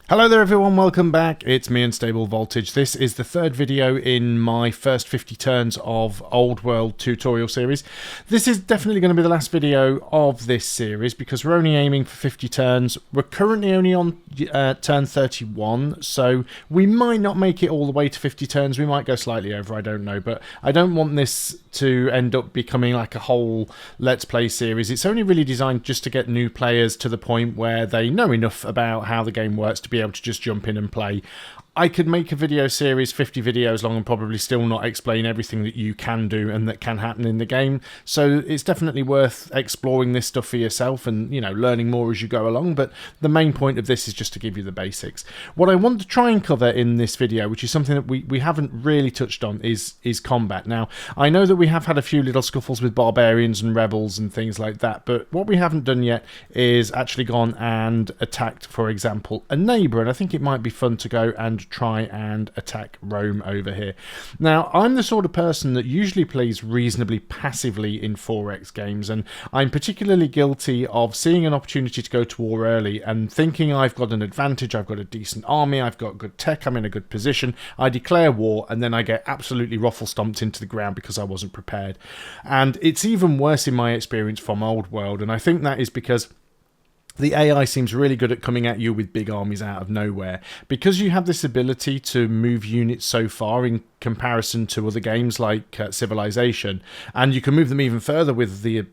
Hello there everyone, welcome back. It's me, Unstable Voltage. This is the third video in my first 50 turns of Old World tutorial series. This is definitely going to be the last video of this series because we're only aiming for 50 turns. We're currently only on turn 31, so we might not make it all the way to 50 turns. We might go slightly over, I don't know, but I don't want this to end up becoming like a whole Let's Play series. It's only really designed just to get new players to the point where they know enough about how the game works to be able to just jump in and play. I could make a video series 50 videos long and probably still not explain everything that you can do and that can happen in the game, so it's definitely worth exploring this stuff for yourself and, you know, learning more as you go along. But the main point of this is just to give you the basics. What I want to try and cover in this video, which is something that we haven't really touched on, is combat. Now, I know that we have had a few little scuffles with barbarians and rebels and things like that, but what we haven't done yet is actually gone and attacked, for example, a neighbour, and I think it might be fun to go and try and attack Rome over here. Now, I'm the sort of person that usually plays reasonably passively in 4X games, and I'm particularly guilty of seeing an opportunity to go to war early and thinking I've got an advantage, I've got a decent army, I've got good tech, I'm in a good position, I declare war, and then I get absolutely ruffle stomped into the ground because I wasn't prepared. And it's even worse in my experience from Old World, and I think that is because the AI seems really good at coming at you with big armies out of nowhere. Because you have this ability to move units so far in comparison to other games like Civilization, and you can move them even further with the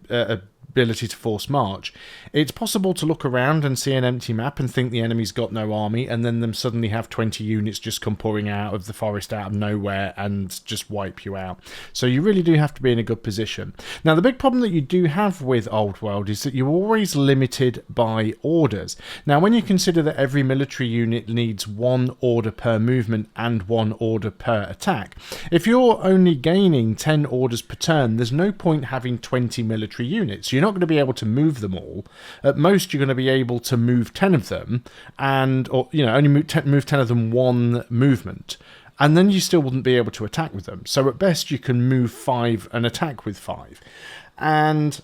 ability to force march, it's possible to look around and see an empty map and think the enemy's got no army, and then them suddenly have 20 units just come pouring out of the forest out of nowhere and just wipe you out. So you really do have to be in a good position. Now, the big problem that you do have with Old World is that you're always limited by orders. Now, when you consider that every military unit needs 1 order per movement and 1 order per attack, if you're only gaining 10 orders per turn, there's no point having 20 military units. You're not going to be able to move them all. At most, you're going to be able to move 10 of them, or only move 10 of them one movement, and then you still wouldn't be able to attack with them. So at best, you can move 5 and attack with 5, and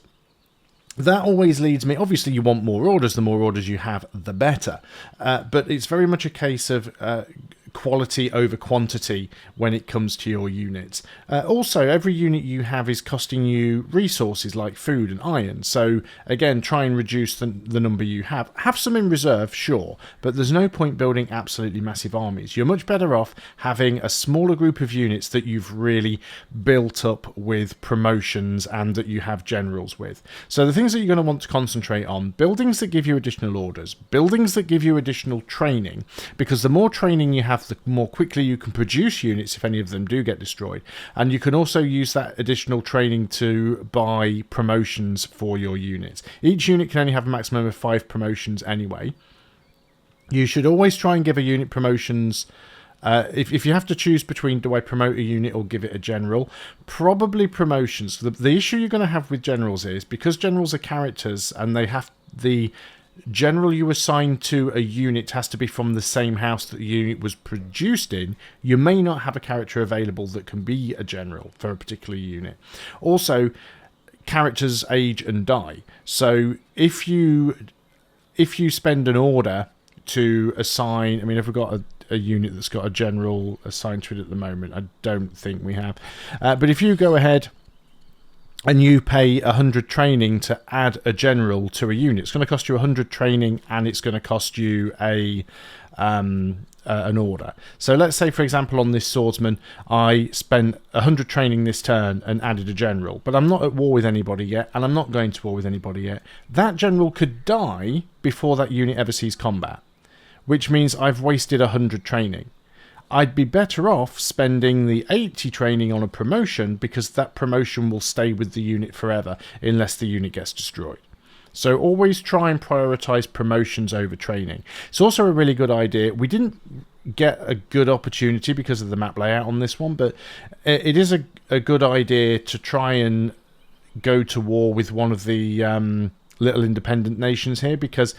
that always leads me, obviously you want more orders. The more orders you have, the better, but it's very much a case of quality over quantity when it comes to your units. Also, every unit you have is costing you resources like food and iron, so again, try and reduce the number you have. Have some in reserve, sure, but there's no point building absolutely massive armies. You're much better off having a smaller group of units that you've really built up with promotions and that you have generals with. So the things that you're going to want to concentrate on: buildings that give you additional orders, buildings that give you additional training, because the more training you have, the more quickly you can produce units if any of them do get destroyed. And you can also use that additional training to buy promotions for your units. Each unit can only have a maximum of 5 promotions anyway. You should always try and give a unit promotions. If you have to choose between do I promote a unit or give it a general, probably promotions. The issue you're going to have with generals is, because generals are characters and they have the general you assign to a unit has to be from the same house that the unit was produced in, you may not have a character available that can be a general for a particular unit. Also, characters age and die. So if you spend an order to assign, I mean, if we've got a unit that's got a general assigned to it at the moment, I don't think we have, but if you go ahead and you pay 100 training to add a general to a unit, it's going to cost you 100 training and it's going to cost you an order. So let's say, for example, on this swordsman, I spent 100 training this turn and added a general, but I'm not at war with anybody yet, and I'm not going to war with anybody yet. That general could die before that unit ever sees combat, which means I've wasted 100 training. I'd be better off spending the 80 training on a promotion, because that promotion will stay with the unit forever unless the unit gets destroyed. So always try and prioritize promotions over training. It's also a really good idea. We didn't get a good opportunity because of the map layout on this one, but it is a good idea to try and go to war with one of the little independent nations here, because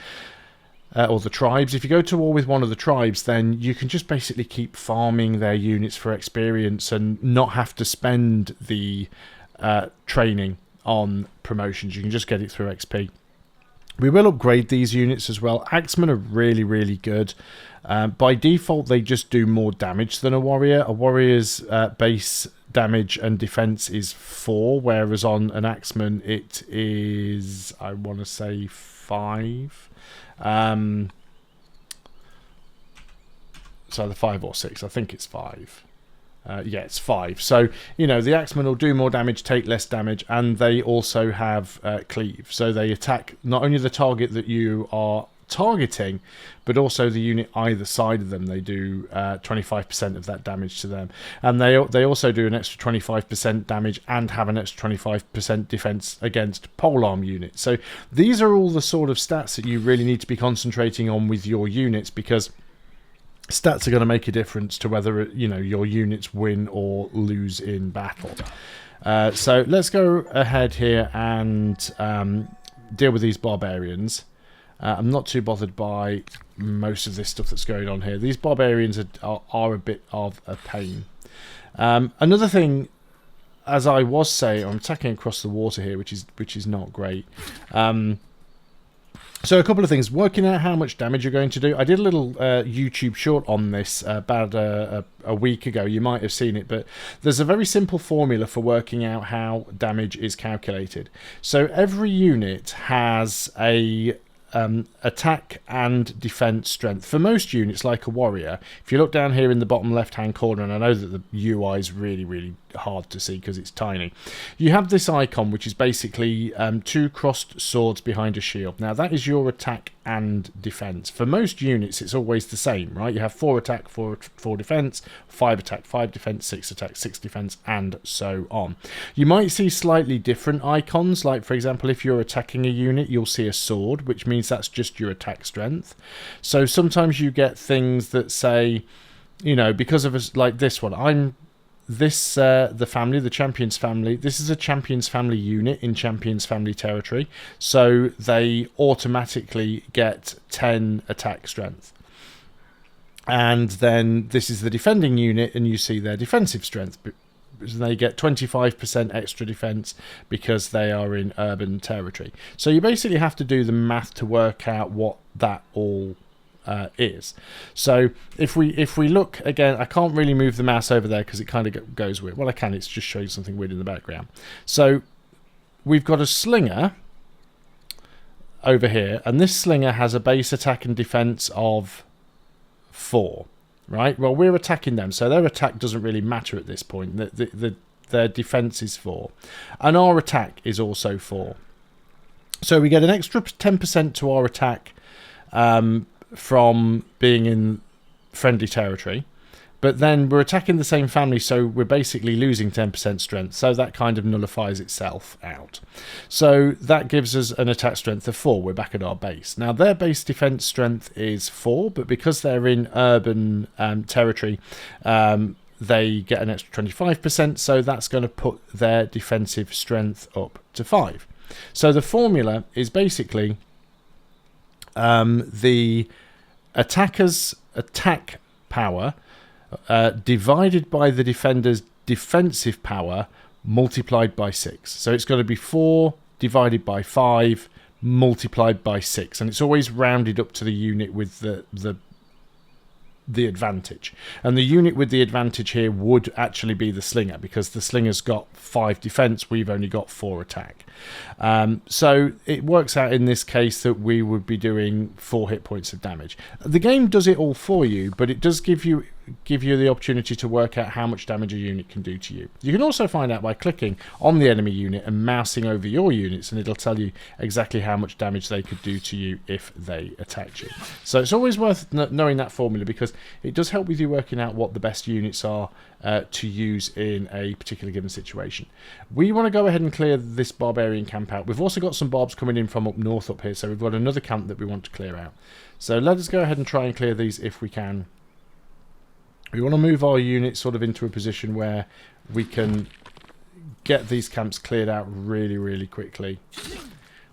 or the tribes. If you go to war with one of the tribes, then you can just basically keep farming their units for experience and not have to spend the training on promotions. You can just get it through XP. We will upgrade these units as well. Axemen are really, really good. By default, they just do more damage than a warrior. A warrior's base damage and defense is 4, whereas on an axeman it is, I want to say, 5. So the 5 or 6, I think it's 5. Yeah, it's 5. So, you know, the axemen will do more damage, take less damage, and they also have cleave. So they attack not only the target that you are targeting, but also the unit either side of them. They do 25% of that damage to them. And they also do an extra 25% damage and have an extra 25% defense against polearm units. So these are all the sort of stats that you really need to be concentrating on with your units, because stats are going to make a difference to whether, you know, your units win or lose in battle. So let's go ahead here and deal with these barbarians. I'm not too bothered by most of this stuff that's going on here. These barbarians are a bit of a pain. Another thing, as I was saying, I'm attacking across the water here, which is not great. So a couple of things. Working out how much damage you're going to do. I did a little YouTube short on this about a week ago. You might have seen it, but there's a very simple formula for working out how damage is calculated. So every unit has a attack and defense strength. For most units, like a warrior, if you look down here in the bottom left hand corner, and I know that the UI is really, really hard to see because it's tiny, you have this icon which is basically 2 crossed swords behind a shield. Now that is your attack and defense. For most units it's always the same, right? You have 4 attack, 4 defense, 5 attack, 5 defense, 6 attack, 6 defense, and so on. You might see slightly different icons, like for example if you're attacking a unit you'll see a sword, which means that's just your attack strength. So sometimes you get things that say, you know, because of us, like this one, the family, the Champions family, this is a Champions family unit in Champions family territory, so they automatically get 10 attack strength. And then this is the defending unit, and you see their defensive strength. They get 25% extra defense because they are in urban territory. So you basically have to do the math to work out what that all is. So if we look again, I can't really move the mouse over there because it kind of goes weird. Well, I can. It's just showing something weird in the background. So we've got a slinger over here, and this slinger has a base attack and defense of 4. Right? Well, we're attacking them, so their attack doesn't really matter at this point. Their defense is 4. And our attack is also 4. So we get an extra 10% to our attack from being in friendly territory. But then we're attacking the same family, so we're basically losing 10% strength. So that kind of nullifies itself out. So that gives us an attack strength of 4. We're back at our base. Now, their base defense strength is 4, but because they're in urban territory, they get an extra 25%. So that's going to put their defensive strength up to 5. So the formula is basically the attacker's attack power divided by the defender's defensive power multiplied by 6. So it's going to be 4 divided by 5 multiplied by 6, and it's always rounded up to the unit with the advantage. And the unit with the advantage here would actually be the slinger, because the slinger's got 5 defense, we've only got 4 attack. So it works out in this case that we would be doing 4 hit points of damage. The game does it all for you, but it does give you the opportunity to work out how much damage a unit can do to you. You can also find out by clicking on the enemy unit and mousing over your units, and it'll tell you exactly how much damage they could do to you if they attacked you. So it's always worth knowing that formula, because it does help with you working out what the best units are to use in a particular given situation. We want to go ahead and clear this barbarian camp out. We've also got some barbs coming in from up north up here, so we've got another camp that we want to clear out. So let us go ahead and try and clear these if we can. We want to move our unit sort of into a position where we can get these camps cleared out really, really quickly.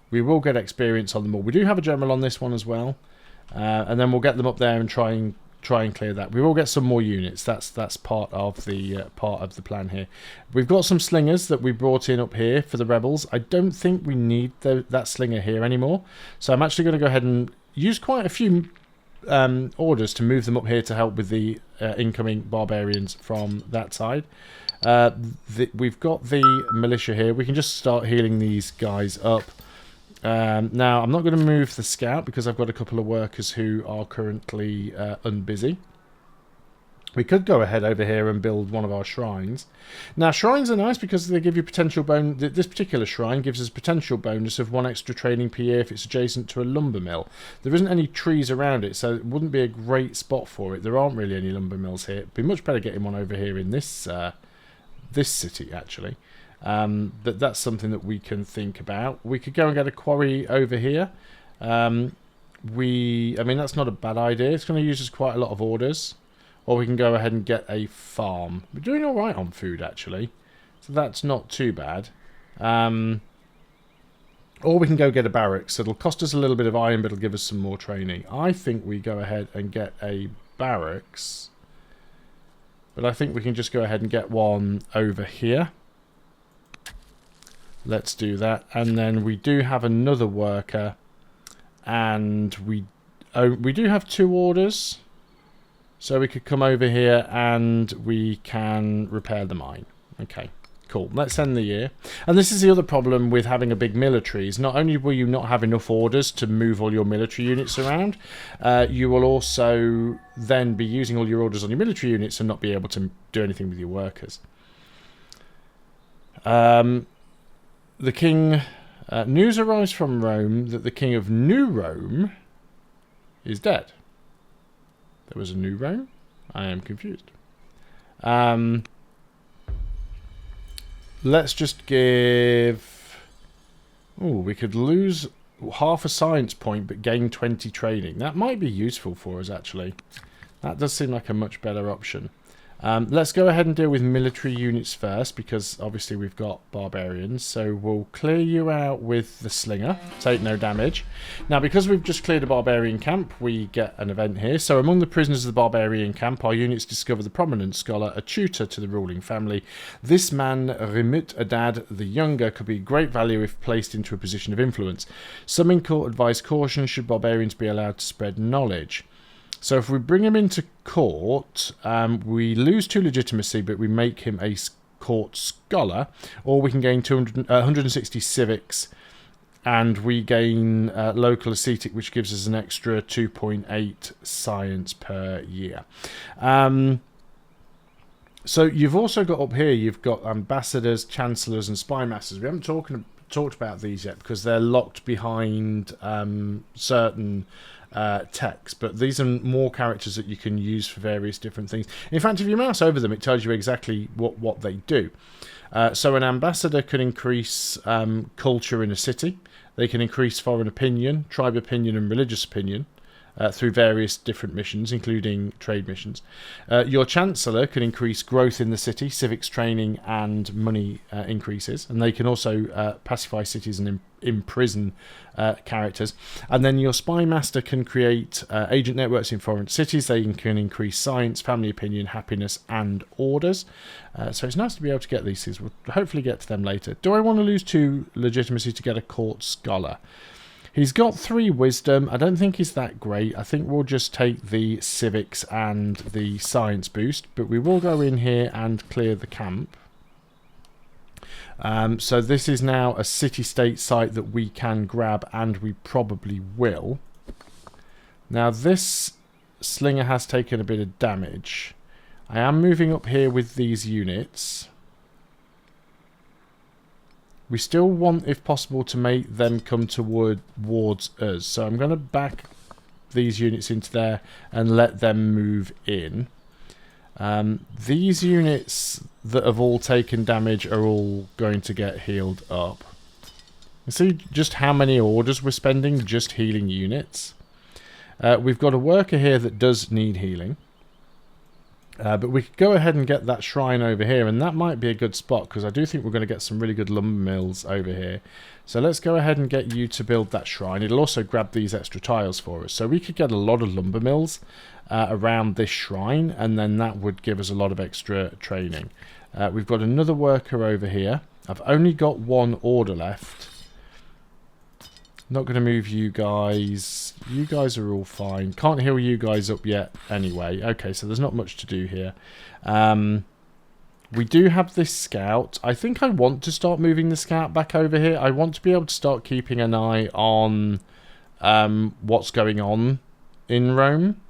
We will get experience on them all. We do have a general on this one as well, and then we'll get them up there and try try and clear that. We will get some more units. That's part of the plan here. We've got some slingers that we brought in up here for the rebels. I don't think we need that slinger here anymore. So I'm actually going to go ahead and use quite a few orders to move them up here to help with the incoming barbarians from that side. We've got the militia here. We can just start healing these guys up. Now, I'm not going to move the scout because I've got a couple of workers who are currently unbusy. We could go ahead over here and build one of our shrines. Now, shrines are nice because they give you potential bonus. This particular shrine gives us potential bonus of 1 extra training per year if it's adjacent to a lumber mill. There isn't any trees around it, so it wouldn't be a great spot for it. There aren't really any lumber mills here. It'd be much better getting one over here in this this city, actually. But that's something that we can think about. We could go and get a quarry over here. I mean, that's not a bad idea. It's going to use us quite a lot of orders. Or we can go ahead and get a farm. We're doing all right on food, actually. So that's not too bad. Or we can go get a barracks. It'll cost us a little bit of iron, but it'll give us some more training. I think we go ahead and get a barracks. But I think we can just go ahead and get one over here. Let's do that. And then we do have another worker. And we do have 2 orders. So we could come over here and we can repair the mine. Okay, cool. Let's end the year. And this is the other problem with having a big military. Is not only will you not have enough orders to move all your military units around, you will also then be using all your orders on your military units and not be able to do anything with your workers. The king... news arrives from Rome that the king of New Rome is dead. There was a New Rome? I am confused. Let's just give... Oh, we could lose half a science point but gain 20 training. That might be useful for us, actually. That does seem like a much better option. Let's go ahead and deal with military units first, because obviously we've got barbarians. So we'll clear you out with the slinger. Take no damage. Now, because we've just cleared a barbarian camp, we get an event here. So among the prisoners of the barbarian camp, our units discover the prominent scholar, a tutor to the ruling family. This man, Rimut Adad the Younger, could be great value if placed into a position of influence. Some in court advise caution should barbarians be allowed to spread knowledge. So if we bring him into court, we lose 2 legitimacy, but we make him a court scholar, or we can gain 160 civics, and we gain local ascetic, which gives us an extra 2.8 science per year. So you've also got up here, you've got ambassadors, chancellors, and spy masters. We haven't talked about these yet because they're locked behind certain text, but these are more characters that you can use for various different things. In fact, if you mouse over them, it tells you exactly what they do. So an ambassador can increase culture in a city. They can increase foreign opinion, tribe opinion, and religious opinion through various different missions, including trade missions. Your chancellor can increase growth in the city, civics training, and money increases, and they can also pacify cities and imprison characters. And then your spy master can create agent networks in foreign cities. They can increase science, family opinion, happiness, and orders. So it's nice to be able to get these things. We'll hopefully get to them later. Do I want to lose 2 legitimacy to get a court scholar? He's got 3 wisdom. I don't think he's that great. I think we'll just take the civics and the science boost. But we will go in here and clear the camp. So this is now a city-state site that we can grab, and we probably will. Now this slinger has taken a bit of damage. I am moving up here with these units. We still want, if possible, to make them come towards us. So I'm going to back these units into there and let them move in. These units that have all taken damage are all going to get healed up. You see just how many orders we're spending just healing units. We've got a worker here that does need healing. But we could go ahead and get that shrine over here, and that might be a good spot because I do think we're going to get some really good lumber mills over here. So let's go ahead and get you to build that shrine. It'll also grab these extra tiles for us. So we could get a lot of lumber mills around this shrine, and then that would give us a lot of extra training. We've got another worker over here. I've only got one order left. Not going to move you guys. You guys are all fine. Can't heal you guys up yet anyway. Okay, so there's not much to do here. We do have this scout. I think I want to start moving the scout back over here. I want to be able to start keeping an eye on what's going on in Rome,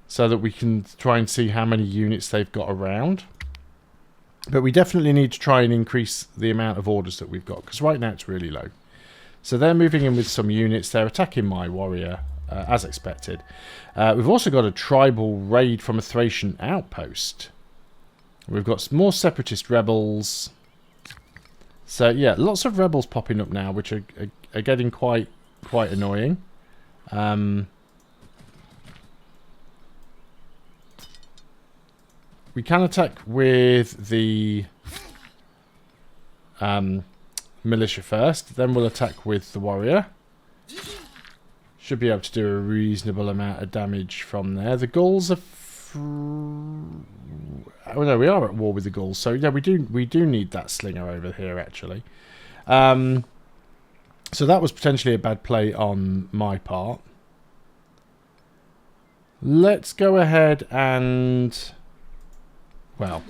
so that we can try and see how many units they've got around. But we definitely need to try and increase the amount of orders that we've got, because right now it's really low. So they're moving in with some units. They're attacking my warrior, as expected. We've also got a tribal raid from a Thracian outpost. We've got some more separatist rebels. So yeah, lots of rebels popping up now, which are getting quite annoying. We can attack with the militia first, then we'll attack with the warrior. Should be able to do a reasonable amount of damage from there. The Gauls are... Oh no, we are at war with the Gauls, so yeah, we do need that slinger over here actually. So that was potentially a bad play on my part. Let's go ahead and... Well,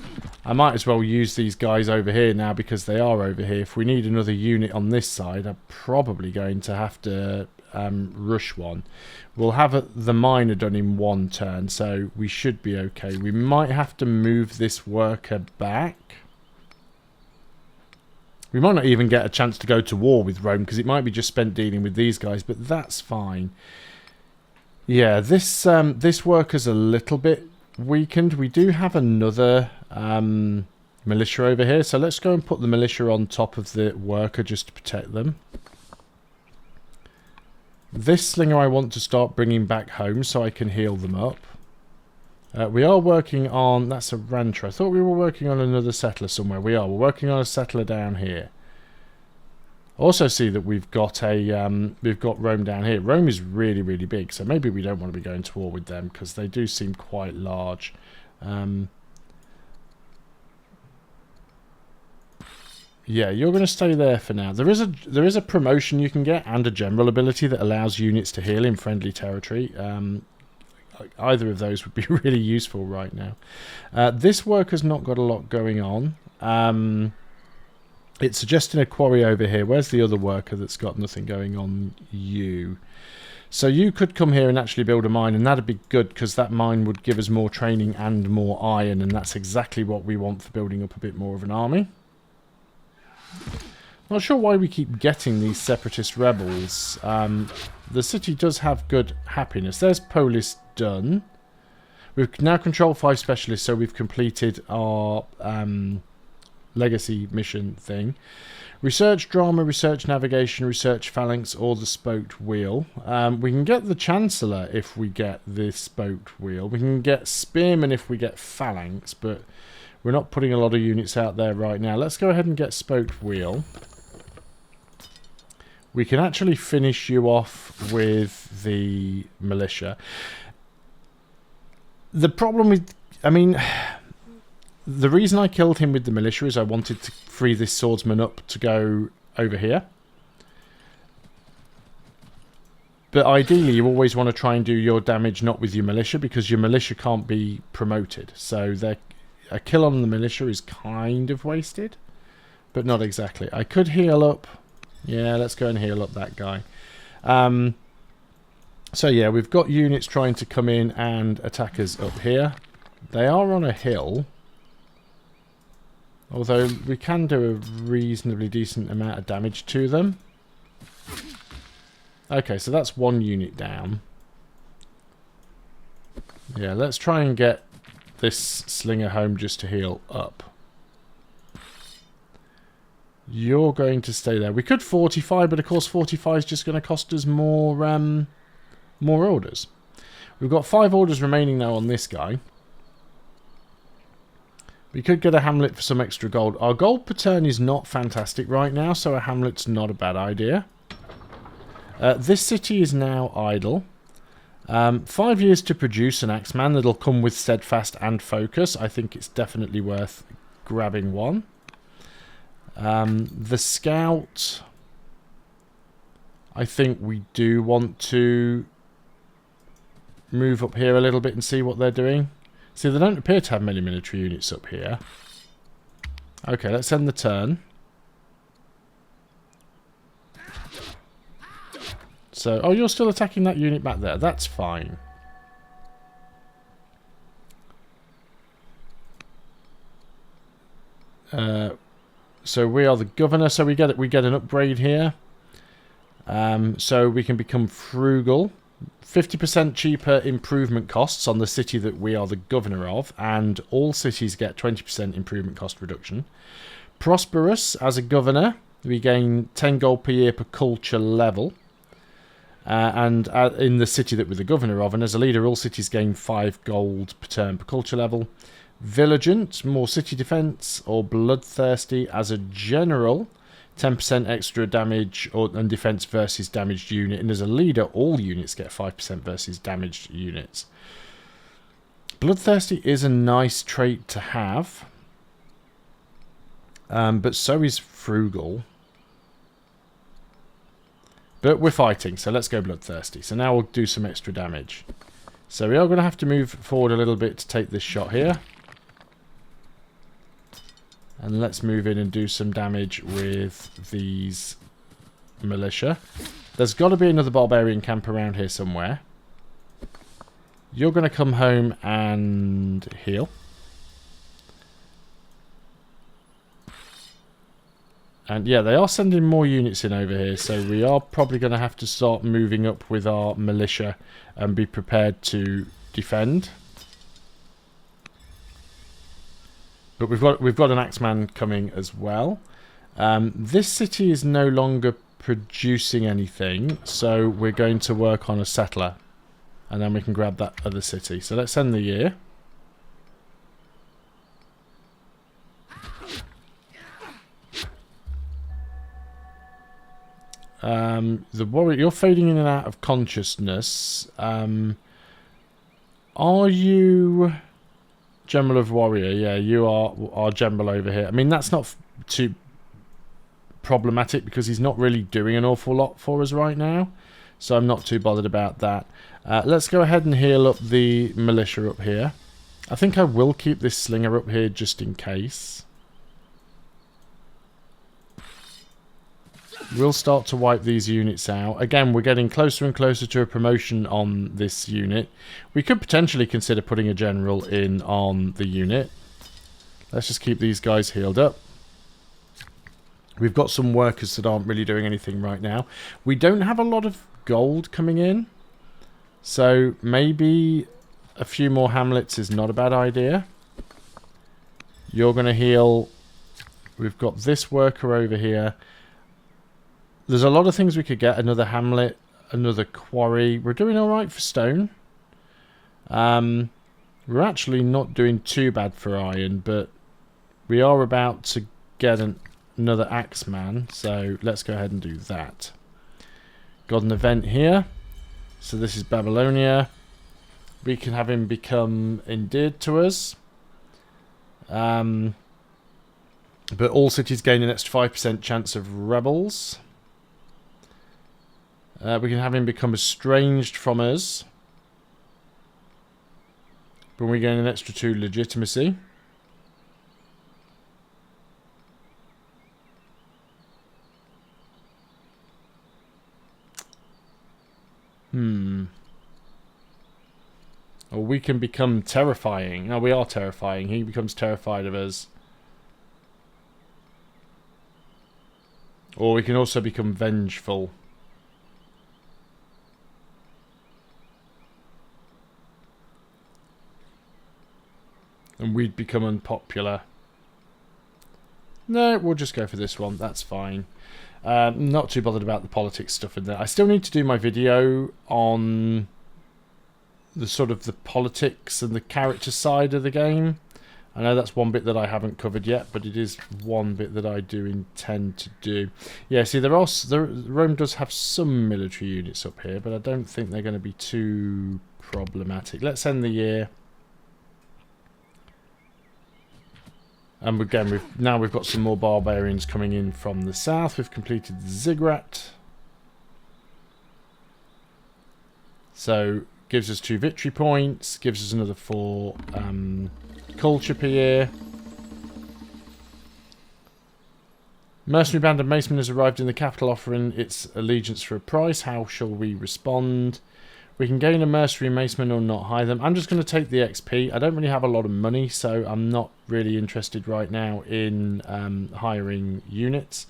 I might as well use these guys over here now because they are over here. If we need another unit on this side, I'm probably going to have to rush one. We'll have the miner done in one turn, so we should be okay. We might have to move this worker back. We might not even get a chance to go to war with Rome because it might be just spent dealing with these guys, but that's fine. Yeah, this worker's a little bit weakened. We do have another militia over here, so let's go and put the militia on top of the worker just to protect them. This slinger I want to start bringing back home so I can heal them up. We are working on... That's a rancher. I thought we were working on another settler somewhere. We are. We're working on a settler down here. Also see that we've got Rome down here. Rome is really, really big, so maybe we don't want to be going to war with them because they do seem quite large. Yeah, you're going to stay there for now. There is a promotion you can get and a general ability that allows units to heal in friendly territory. Either of those would be really useful right now. This worker's not got a lot going on. It's suggesting a quarry over here. Where's the other worker that's got nothing going on? You. So you could come here and actually build a mine, and that'd be good because that mine would give us more training and more iron, and that's exactly what we want for building up a bit more of an army. Not sure why we keep getting these separatist rebels. The city does have good happiness. There's Polis done. We've now controlled 5 specialists, so we've completed our... legacy mission thing. Research drama, research navigation, research phalanx, or the spoked wheel. We can get the chancellor if we get the spoked wheel. We can get spearmen if we get phalanx, but we're not putting a lot of units out there right now. Let's go ahead and get spoked wheel. We can actually finish you off with the militia. The problem with... I mean... The reason I killed him with the militia is I wanted to free this swordsman up to go over here. But ideally you always want to try and do your damage not with your militia because your militia can't be promoted. So a kill on the militia is kind of wasted, but not exactly. I could heal up. Yeah, let's go and heal up that guy. So yeah, we've got units trying to come in and attack us up here. They are on a hill. Although we can do a reasonably decent amount of damage to them. Okay, so that's one unit down. Yeah, let's try and get this slinger home just to heal up. You're going to stay there. We could fortify, but of course fortify is just going to cost us more orders. We've got 5 orders remaining now on this guy. We could get a hamlet for some extra gold. Our gold per turn is not fantastic right now, so a hamlet's not a bad idea. This city is now idle. 5 years to produce an axeman that'll come with steadfast and focus. I think it's definitely worth grabbing one. The scout, I think we do want to move up here a little bit and see what they're doing. See, they don't appear to have many military units up here. Okay, let's end the turn. So, oh, you're still attacking that unit back there. That's fine. So we are the governor. So we get an upgrade here. So we can become frugal. 50% cheaper improvement costs on the city that we are the governor of, and all cities get 20% improvement cost reduction. Prosperous, as a governor, we gain 10 gold per year per culture level. And in the city that we're the governor of, and as a leader, all cities gain 5 gold per turn per culture level. Vigilant, more city defense, or bloodthirsty, as a general, 10% extra damage and defense versus damaged unit, and as a leader, all units get 5% versus damaged units. Bloodthirsty is a nice trait to have, but so is frugal. But we're fighting, so let's go bloodthirsty. So now we'll do some extra damage. So we are going to have to move forward a little bit to take this shot here. And let's move in and do some damage with these militia. There's got to be another barbarian camp around here somewhere. You're going to come home and heal. And yeah, they are sending more units in over here, so we are probably going to have to start moving up with our militia and be prepared to defend. But we've got an axeman coming as well. This city is no longer producing anything, so we're going to work on a settler, and then we can grab that other city. So let's end the year. The warrior, you're fading in and out of consciousness. Are you General of Warrior? Yeah, you are our general over here. I mean, that's not too problematic because he's not really doing an awful lot for us right now, so I'm not too bothered about that. Let's go ahead and heal up the militia up here. I think I will keep this slinger up here just in case. We'll start to wipe these units out. Again, we're getting closer and closer to a promotion on this unit. We could potentially consider putting a general in on the unit. Let's just keep these guys healed up. We've got some workers that aren't really doing anything right now. We don't have a lot of gold coming in, so maybe a few more hamlets is not a bad idea. You're going to heal. We've got this worker over here. There's a lot of things we could get. Another hamlet, another quarry. We're doing alright for stone. We're actually not doing too bad for iron, but we are about to get another axeman, so let's go ahead and do that. Got an event here. So this is Babylonia. We can have him become endeared to us. But all cities gain an extra 5% chance of rebels. We can have him become estranged from us. But we gain an extra 2 legitimacy. Or we can become terrifying. No, we are terrifying. He becomes terrified of us. Or we can also become vengeful. And we'd become unpopular. No, we'll just go for this one. That's fine. Not too bothered about the politics stuff in there. I still need to do my video on the sort of the politics and the character side of the game. I know that's one bit that I haven't covered yet, but it is one bit that I do intend to do. Yeah, see, Rome does have some military units up here, but I don't think they're going to be too problematic. Let's end the year. And again, we've got some more barbarians coming in from the south. We've completed the ziggurat. So, gives us 2 victory points, gives us another 4 culture per year. Mercenary band of macemen has arrived in the capital, offering its allegiance for a price. How shall we respond? We can gain a mercenary maceman or not hire them. I'm just going to take the XP. I don't really have a lot of money, so I'm not really interested right now in hiring units.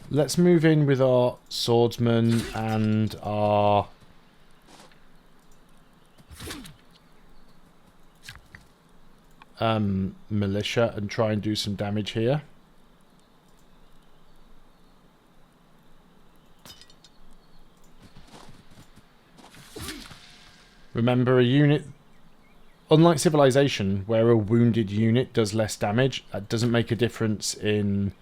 Let's move in with our swordsmen and our militia and try and do some damage here. Remember, a unit, unlike Civilization, where a wounded unit does less damage, that doesn't make a difference in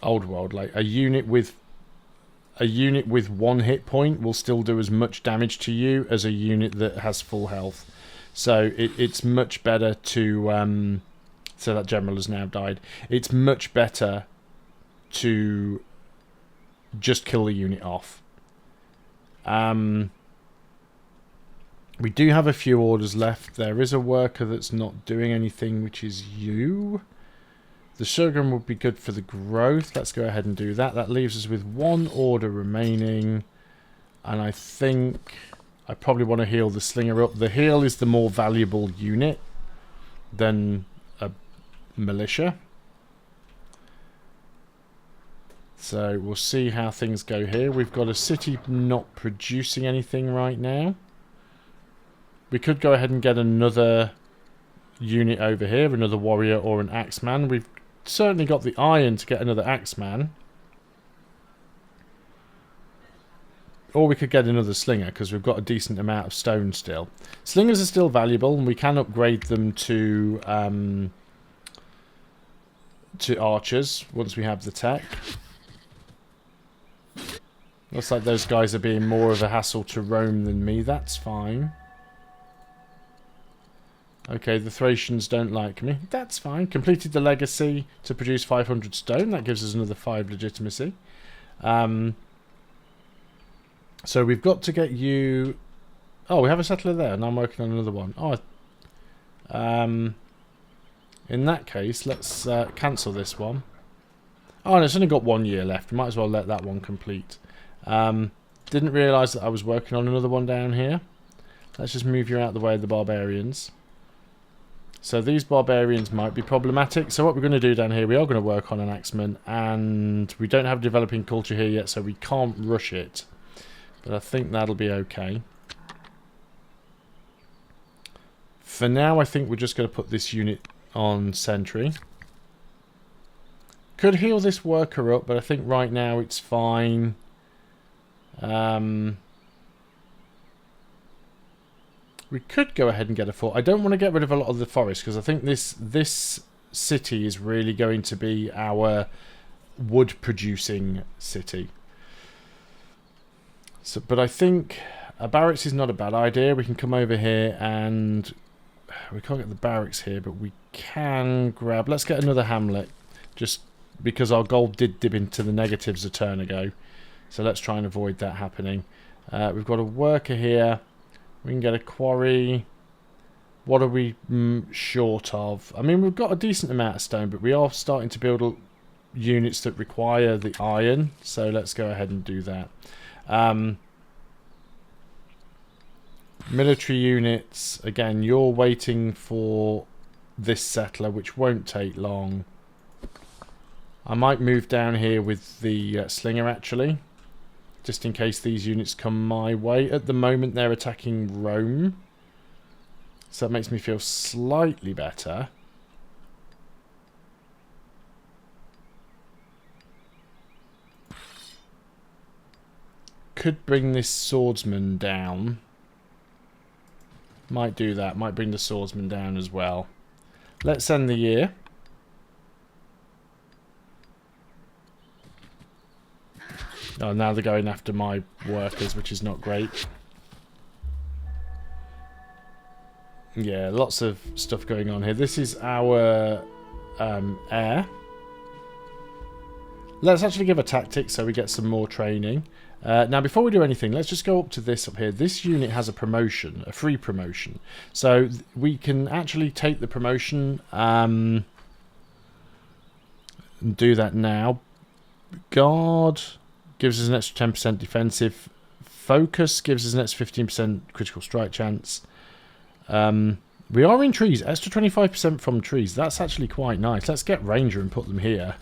Old World. Like a unit with 1 hit point will still do as much damage to you as a unit that has full health. So it's much better to so that general has now died. It's much better to just kill the unit off. We do have a few orders left. There is a worker that's not doing anything, which is you. The Shogun would be good for the growth. Let's go ahead and do that. That leaves us with 1 order remaining. And I think I probably want to heal the Slinger up. The heal is the more valuable unit than a militia. So we'll see how things go here. We've got a city not producing anything right now. We could go ahead and get another unit over here, another warrior or an axeman. We've certainly got the iron to get another axeman. Or we could get another slinger, because we've got a decent amount of stone still. Slingers are still valuable, and we can upgrade them to archers once we have the tech. Looks like those guys are being more of a hassle to roam than me. That's fine. Okay, the Thracians don't like me. That's fine. Completed the legacy to produce 500 stone. That gives us another 5 legitimacy. So we've got to get you... Oh, we have a settler there, and I'm working on another one. Oh, in that case, let's cancel this one. Oh, and it's only got 1 year left. We might as well let that one complete. Didn't realise that I was working on another one down here. Let's just move you out of the way of the barbarians. So these barbarians might be problematic. So what we're going to do down here, we are going to work on an axeman, and we don't have developing culture here yet, so we can't rush it. But I think that'll be okay. For now, I think we're just going to put this unit on sentry. Could heal this worker up, but I think right now it's fine. We could go ahead and get a fort. I don't want to get rid of a lot of the forest, because I think this city is really going to be our wood-producing city. So, but I think a barracks is not a bad idea. We can come over here and... We can't get the barracks here, but we can grab... Let's get another hamlet, just because our gold did dip into the negatives a turn ago. So let's try and avoid that happening. We've got a worker here. We can get a quarry. What are we short of? I mean, we've got a decent amount of stone, but we are starting to build units that require the iron. So let's go ahead and do that. Military units. Again, you're waiting for this settler, which won't take long. I might move down here with the slinger, actually, just in case these units come my way. At the moment, they're attacking Rome, so that makes me feel slightly better. Could bring this swordsman down. Might do that. Might bring the swordsman down as well. Let's end the year. Oh, now they're going after my workers, which is not great. Yeah, lots of stuff going on here. This is our heir. Let's actually give a tactic so we get some more training. Now, before we do anything, let's just go up to this up here. This unit has a promotion, a free promotion. So we can actually take the promotion and do that now. Guard gives us an extra 10% defensive. Focus gives us an extra 15% critical strike chance. We are in trees. Extra 25% from trees. That's actually quite nice. Let's get Ranger and put them here.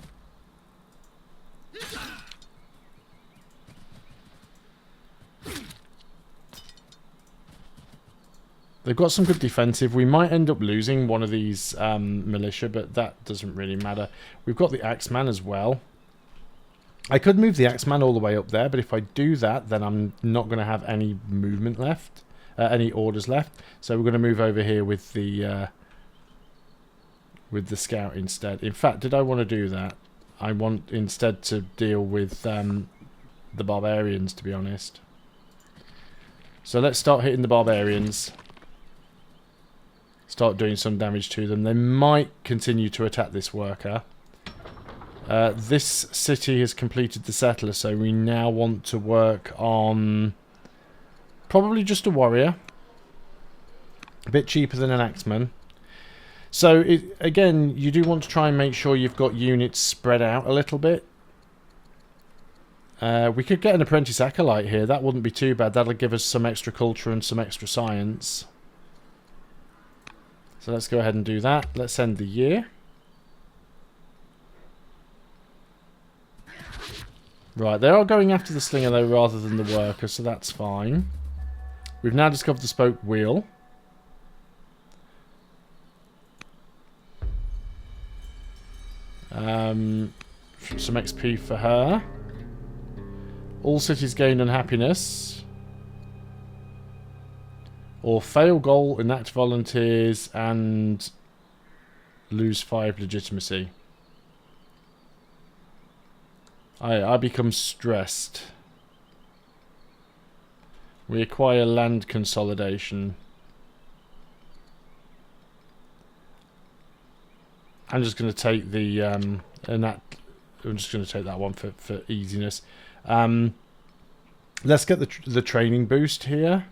They've got some good defensive. We might end up losing one of these militia, but that doesn't really matter. We've got the Axeman as well. I could move the Axeman all the way up there, but if I do that, then I'm not going to have any movement left, any orders left. So we're going to move over here with the scout instead. In fact, did I want to do that? I want instead to deal with the barbarians, to be honest. So let's start hitting the barbarians. Start doing some damage to them. They might continue to attack this worker. This city has completed the settler, so we now want to work on probably just a warrior. A bit cheaper than an axeman. So, again, you do want to try and make sure you've got units spread out a little bit. We could get an apprentice acolyte here. That wouldn't be too bad. That'll give us some extra culture and some extra science. So let's go ahead and do that. Let's end the year. Right, they are going after the slinger though rather than the worker, so that's fine. We've now discovered the spoke wheel. Some XP for her. All cities gain unhappiness. Or fail goal, enact volunteers, and lose 5 legitimacy. I become stressed. We acquire land consolidation. I'm just going to take the I'm just going to take that one for easiness. Let's get the training boost here.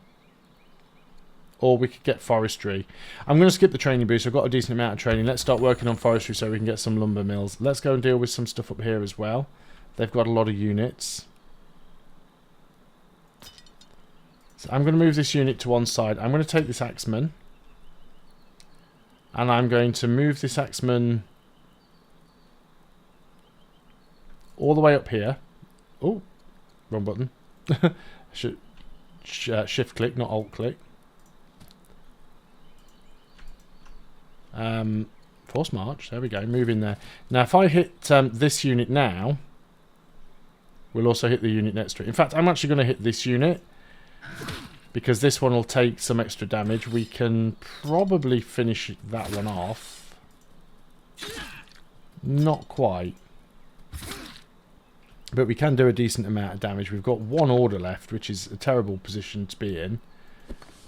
Or we could get forestry. I'm going to skip the training boost. I've got a decent amount of training. Let's start working on forestry so we can get some lumber mills. Let's go and deal with some stuff up here as well. They've got a lot of units. So I'm going to move this unit to one side. I'm going to take this axeman. And I'm going to move this axeman all the way up here. Oh, wrong button. Shift click, not alt click. Force march, there we go, move in there. Now if I hit this unit now, we'll also hit the unit next to it. In fact, I'm actually going to hit this unit, because this one will take some extra damage. We can probably finish that one off. Not quite. But we can do a decent amount of damage. We've got one order left, which is a terrible position to be in.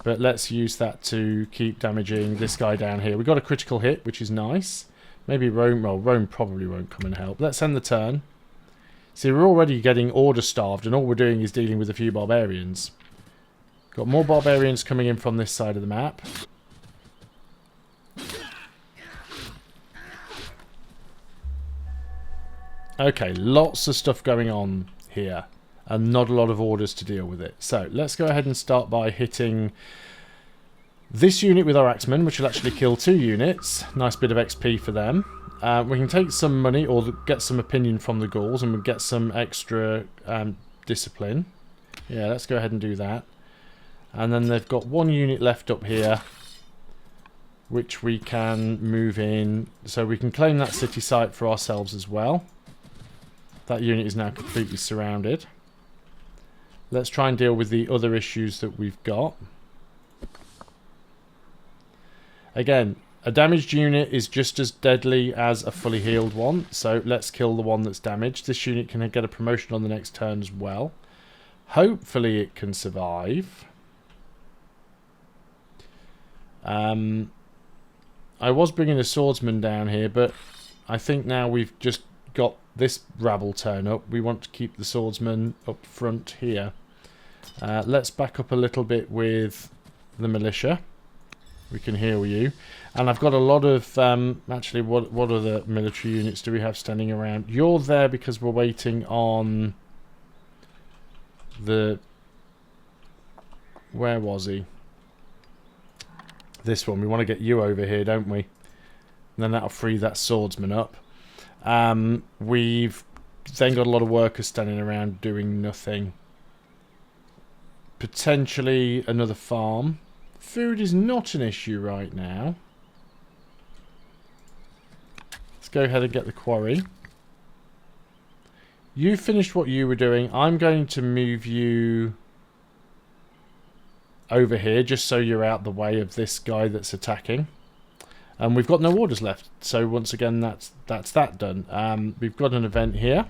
But let's use that to keep damaging this guy down here. We've got a critical hit, which is nice. Maybe Rome... Well, Rome probably won't come and help. Let's end the turn. See, we're already getting order starved, and all we're doing is dealing with a few barbarians. Got more barbarians coming in from this side of the map. Okay, lots of stuff going on here. And not a lot of orders to deal with it. So let's go ahead and start by hitting this unit with our axemen, which will actually kill 2 units. Nice bit of XP for them. We can take some money or get some opinion from the Gauls, and we'll get some extra discipline. Yeah, let's go ahead and do that. And then they've got 1 unit left up here, which we can move in. So we can claim that city site for ourselves as well. That unit is now completely surrounded. Let's try and deal with the other issues that we've got. Again, a damaged unit is just as deadly as a fully healed one, so let's kill the one that's damaged. This unit can get a promotion on the next turn as well. Hopefully it can survive. I was bringing a swordsman down here, but I think now we've just got this rabble turn up. We want to keep the swordsman up front here. Let's back up a little bit with the militia. We can heal you. And I've got a lot of... actually, what other military units do we have standing around? You're there because we're waiting on the... Where was he? This one. We want to get you over here, don't we? And then that'll free that swordsman up. We've then got a lot of workers standing around doing nothing. Potentially another farm. Food is not an issue right now. Let's go ahead and get the quarry. You finished what you were doing. I'm going to move you over here just so you're out the way of this guy that's attacking. And we've got no orders left. So once again, that's that done. We've got an event here.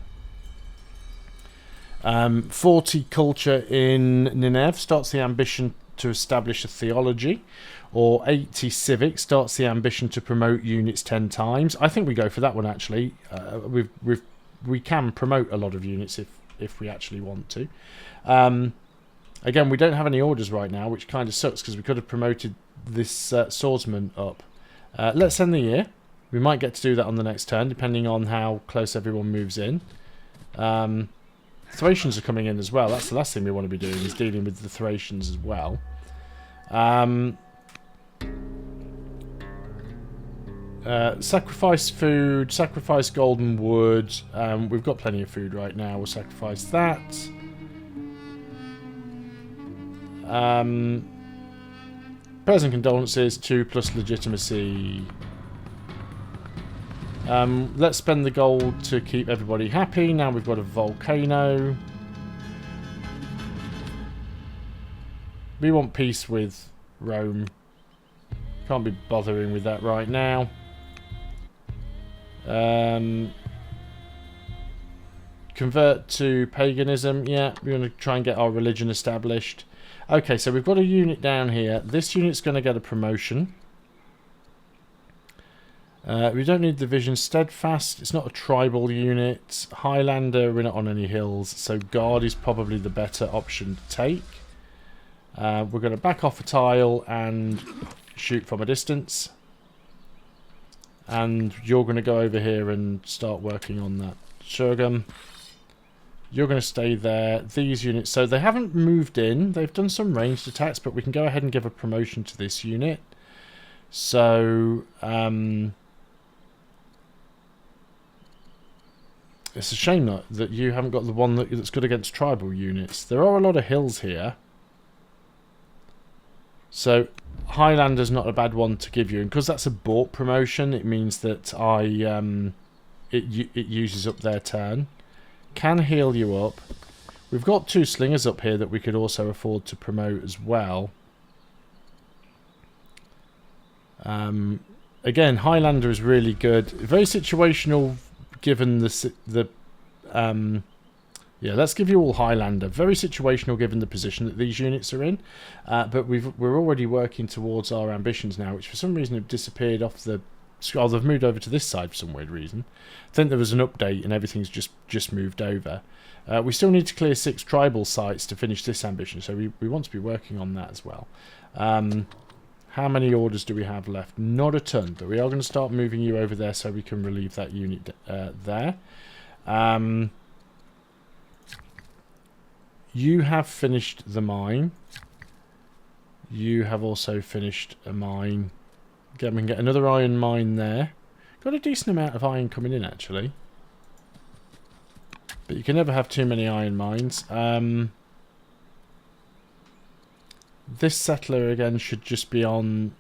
40 culture in Nineveh starts the ambition to establish a theology, or 80 civic starts the ambition to promote units 10 times. I think we go for that one actually. We can promote a lot of units if we actually want to. Again, we don't have any orders right now, which kind of sucks because we could have promoted this swordsman up. Let's end the year. We might get to do that on the next turn, depending on how close everyone moves in. Thracians are coming in as well. That's the last thing we want to be doing, is dealing with the Thracians as well. Sacrifice food, sacrifice golden wood. We've got plenty of food right now. We'll sacrifice that. Prayers and condolences, 2 plus legitimacy. Let's spend the gold to keep everybody happy. Now we've got a volcano. We want peace with Rome. Can't be bothering with that right now. Convert to paganism. Yeah, we're going to try and get our religion established. Okay, so we've got a unit down here. This unit's going to get a promotion. We don't need division. Steadfast, it's not a tribal unit. Highlander, we're not on any hills, so guard is probably the better option to take. We're going to back off a tile and shoot from a distance. And you're going to go over here and start working on that Shogun. You're going to stay there. These units, so they haven't moved in. They've done some ranged attacks, but we can go ahead and give a promotion to this unit. So, it's a shame that you haven't got the one that's good against tribal units. There are a lot of hills here. So, Highlander's not a bad one to give you. And because that's a bought promotion, it means that it uses up their turn. Can heal you up. We've got 2 slingers up here that we could also afford to promote as well. Again, Highlander is really good. Very situational given yeah, let's give you all Highlander. Very situational given the position that these units are in. But we're already working towards our ambitions now, which for some reason have disappeared off the... Oh, they've moved over to this side for some weird reason. I think there was an update and everything's just moved over. We still need to clear 6 tribal sites to finish this ambition, so we want to be working on that as well. How many orders do we have left? Not a ton, but we are going to start moving you over there so we can relieve that unit there. You have finished the mine. You have also finished a mine. Again, we can get another iron mine there. Got a decent amount of iron coming in, actually. But you can never have too many iron mines. This settler, again, should just be on...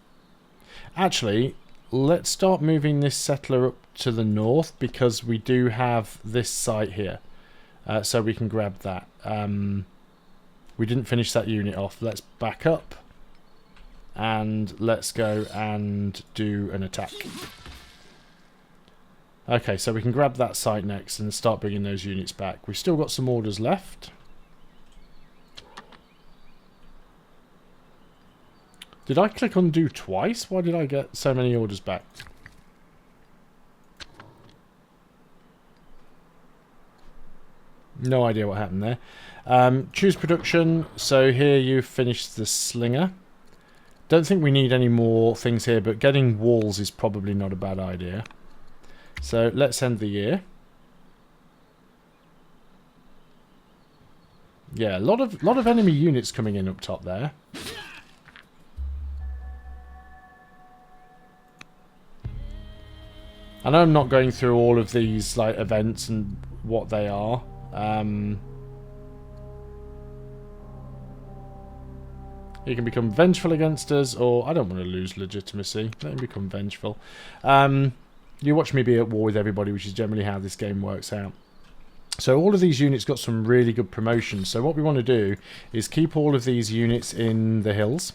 Actually, let's start moving this settler up to the north, because we do have this site here. So we can grab that. We didn't finish that unit off. Let's back up. And let's go and do an attack. Okay, so we can grab that site next and start bringing those units back. We've still got some orders left. Did I click undo twice? Why did I get so many orders back? No idea what happened there. Choose production. So here you've finished the slinger. Don't think we need any more things here, but getting walls is probably not a bad idea. So let's end the year. Yeah, a lot of enemy units coming in up top there. I know I'm not going through all of these like events and what they are. He can become vengeful against us, or I don't want to lose legitimacy. Let him become vengeful. You watch me be at war with everybody, which is generally how this game works out. So all of these units got some really good promotions. So what we want to do is keep all of these units in the hills,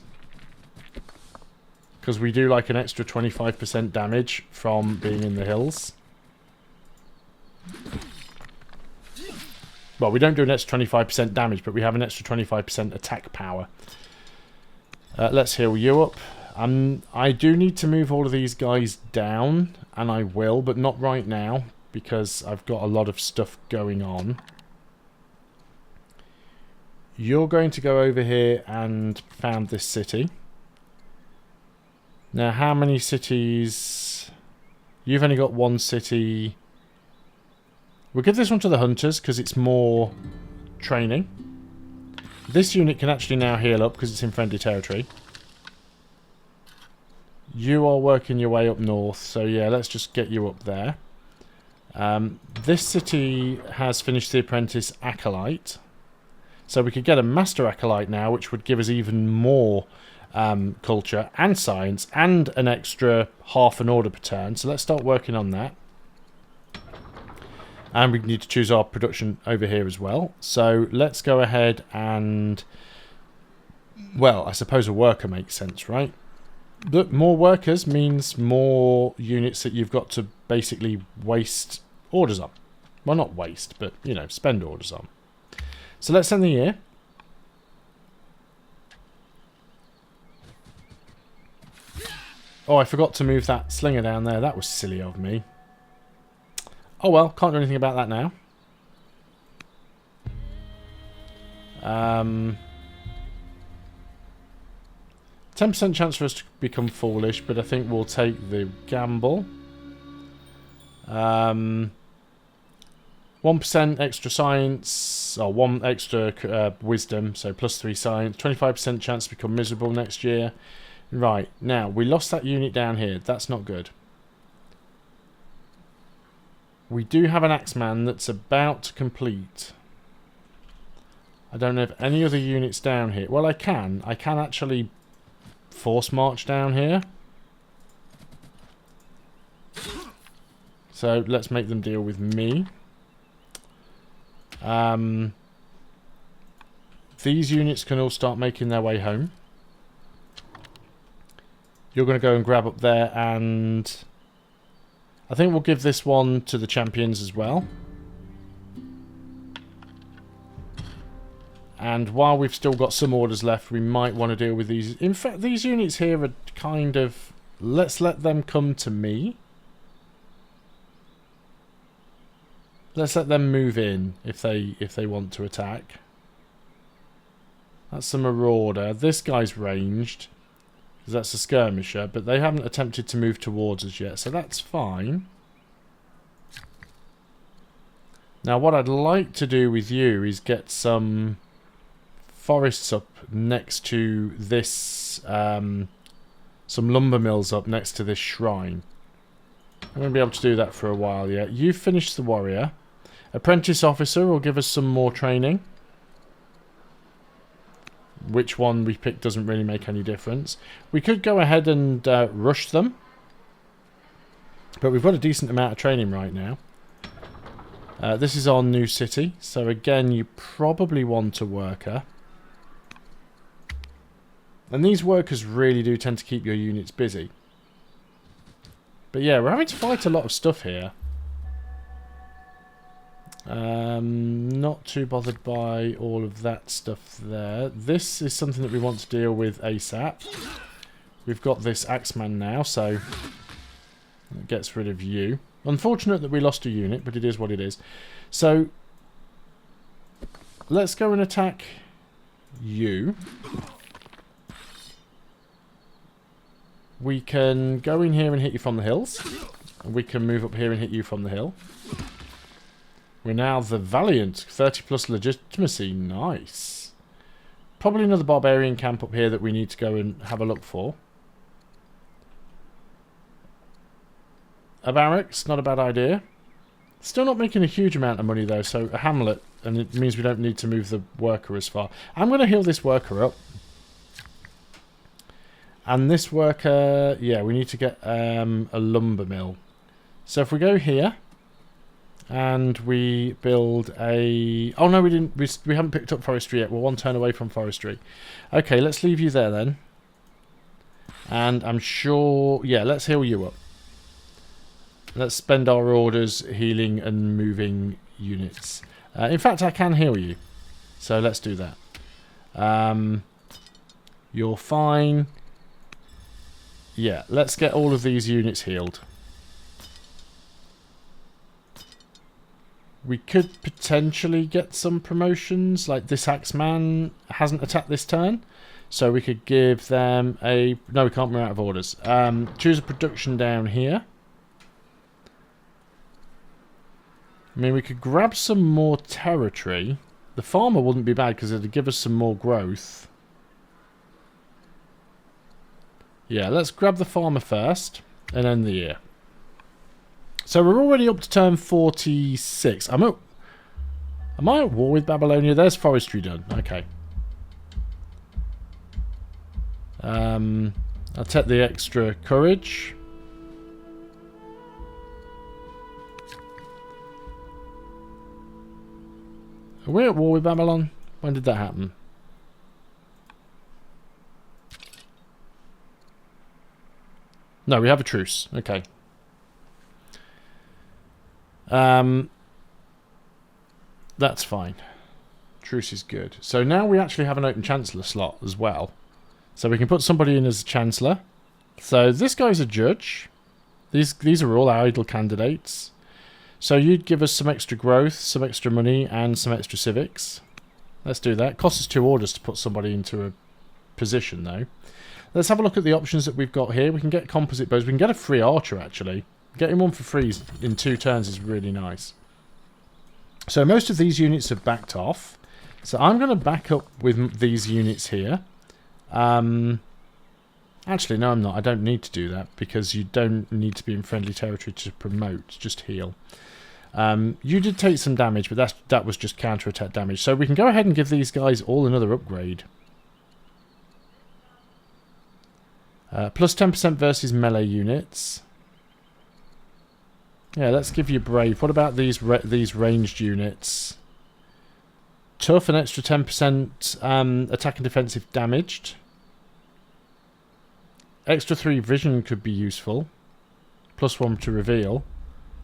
because we do like an extra 25% damage from being in the hills. Well, we don't do an extra 25% damage, but we have an extra 25% attack power. Let's heal you up. I do need to move all of these guys down, and I will, but not right now, because I've got a lot of stuff going on. You're going to go over here and found this city. Now, how many cities? You've only got one city. We'll give this one to the hunters, because it's more training. This unit can actually now heal up, because it's in friendly territory. You are working your way up north, so yeah, let's just get you up there. This city has finished the apprentice acolyte, so we could get a master acolyte now, which would give us even more culture and science and an extra half an order per turn. So let's start working on that. And we need to choose our production over here as well. So let's go ahead and, well, I suppose a worker makes sense, right? But more workers means more units that you've got to basically waste orders on. Well, not waste, but, you know, spend orders on. So let's end the year. Oh, I forgot to move that slinger down there. That was silly of me. Oh well, can't do anything about that now. 10% chance for us to become foolish, but I think we'll take the gamble. 1% extra science, or 1 extra wisdom, so +3 science. 25% chance to become miserable next year. Right, now, we lost that unit down here. That's not good. We do have an Axeman that's about to complete. I don't have any other units down here. Well, I can. I can actually force march down here. So let's make them deal with me. These units can all start making their way home. You're going to go and grab up there, and I think we'll give this one to the champions as well. And while we've still got some orders left, we might want to deal with these. In fact, these units here are kind of... Let's let them come to me. Let's let them move in if they want to attack. That's a marauder. This guy's ranged, because that's a skirmisher, but they haven't attempted to move towards us yet, so that's fine. Now, what I'd like to do with you is get some forests up next to this, some lumber mills up next to this shrine. I'm going to be able to do that for a while yet. You've finished the warrior. Apprentice officer will give us some more training. Which one we pick doesn't really make any difference. We could go ahead and rush them. But we've got a decent amount of training right now. This is our new city. So again, you probably want a worker. And these workers really do tend to keep your units busy. But yeah, we're having to fight a lot of stuff here. Not too bothered by all of that stuff there. This is something that we want to deal with ASAP. We've got this Axeman now, so it gets rid of you. Unfortunate that we lost a unit, but it is what it is. So let's go and attack you. We can go in here and hit you from the hills. And we can move up here and hit you from the hill. We're now the Valiant. 30 plus legitimacy. Nice. Probably another barbarian camp up here that we need to go and have a look for. A barracks, not a bad idea. Still not making a huge amount of money though, so a hamlet, and it means we don't need to move the worker as far. I'm going to heal this worker up. And this worker, yeah, we need to get a lumber mill. So if we go here, and we build a... Oh no, we didn't. We haven't picked up forestry yet. We're one turn away from forestry. Okay, let's leave you there then. And I'm sure... Yeah, let's heal you up. Let's spend our orders healing and moving units. In fact, I can heal you. So let's do that. You're fine. Yeah, let's get all of these units healed. We could potentially get some promotions. Like this Axeman hasn't attacked this turn. So we could give them a... No, we can't, we're out of orders. Choose a production down here. I mean, we could grab some more territory. The farmer wouldn't be bad because it'd give us some more growth. Yeah, let's grab the farmer first and end the year. So we're already up to turn 46. Am I at war with Babylonia? There's forestry done. Okay. I'll take the extra courage. Are we at war with Babylon? When did that happen? No, we have a truce. Okay. That's fine. Truce is good. So now we actually have an open Chancellor slot as well. So we can put somebody in as a Chancellor. So this guy's a judge. These are all idle candidates. So you'd give us some extra growth, some extra money, and some extra civics. Let's do that. Costs us 2 orders to put somebody into a position, though. Let's have a look at the options that we've got here. We can get composite bows. We can get a free archer, actually. Getting one for free in 2 turns is really nice. So most of these units have backed off. So I'm going to back up with these units here. Actually, no, I'm not. I don't need to do that because you don't need to be in friendly territory to promote. Just heal. You did take some damage, but that was just counter-attack damage. So we can go ahead and give these guys all another upgrade. Plus 10% versus melee units. Yeah, let's give you brave. What about these ranged units? Tough, an extra 10% attack and defensive damaged. Extra 3 vision could be useful. Plus 1 to reveal.